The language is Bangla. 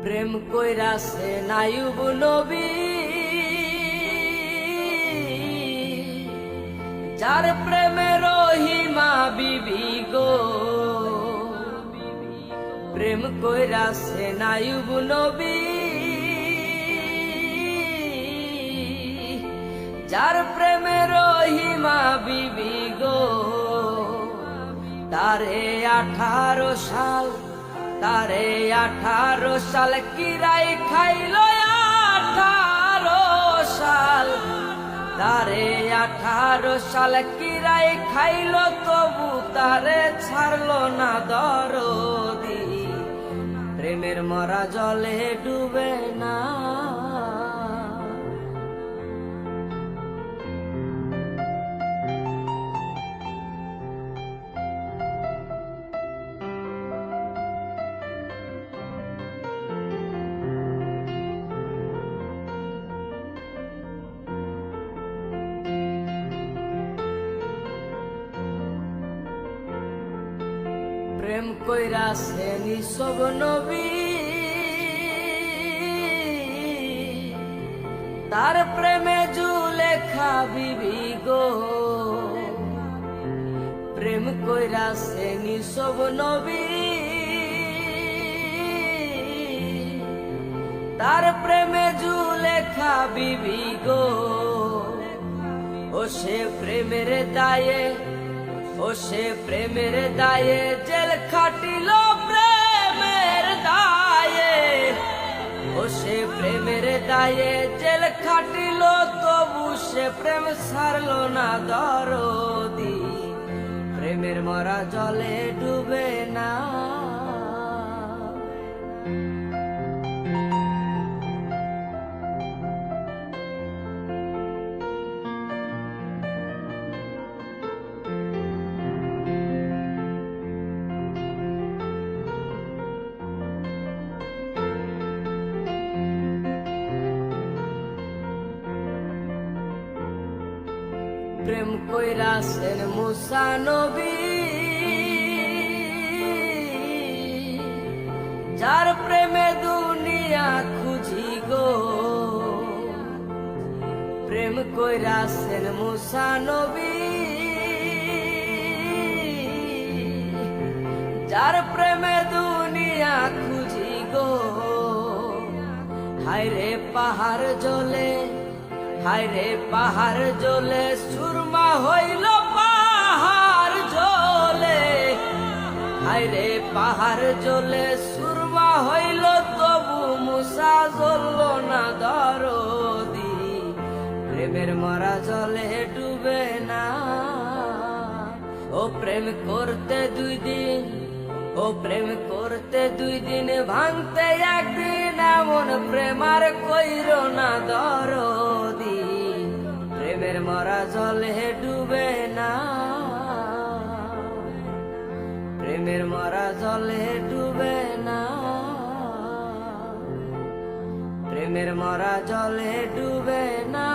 প্রেম কইরাছে আইয়ুব নবী, যার প্রেমে রহিমা বিবি গো। প্রেম কইরাছে আইয়ুব নবী, যার প্রেমে রহিমা বিবি গো। তারে 18 সাল, তারে 18 সাল কিরাই খাইল, 18 সাল, তারে 18 সাল কিরাই খাইল, তবু তারে ছাড়লো না দরদি। প্রেমের মরা জলে ডুবে না। প্রেম কইরাছে নিসব নবী, তার প্রেমে জুলেখা বিবি গো। প্রেম কইরাছে নিসব নবী, তার প্রেমে জুলেখা বিবি গো। ও সে প্রেমের দায়ে, ও সে প্রেমের দায়ে জেল খাটিল, প্রেমের দায়ে। ও সে প্রেমের দায়ে জেল খাটিল, তবু সে প্রেম ছাড়ল না দরদি। প্রেমের মরা জলে ডুবে না। প্রেম কইরাছেন মুসা নবী, যার প্রেমে দুনিয়া খুঁজি গো। প্রেম কইরাছেন মুসা নবী, যার প্রেমে দুনিয়া খুঁজি গো। হায়রে পাহাড় জ্বলে, হায়রে পাহাড় জ্বলে, সুরমা হইল পাহাড় জ্বলে। হায়রে পাহাড় জ্বলে, সুরমা হইল, তবু মুসা জ্বলল না দরদি। প্রেমের মরা জলে ডুবে না। ও প্রেম করতে 2 দিন, ও প্রেম করতে 2 দিন, ভাঙতে 1 দিন, এমন প্রেম আর কইর না দরদি। প্রেমের মরা জলে ডুবে না। প্রেমের মরা জলে ডুবে না। প্রেমের মরা জলে ডুবে না।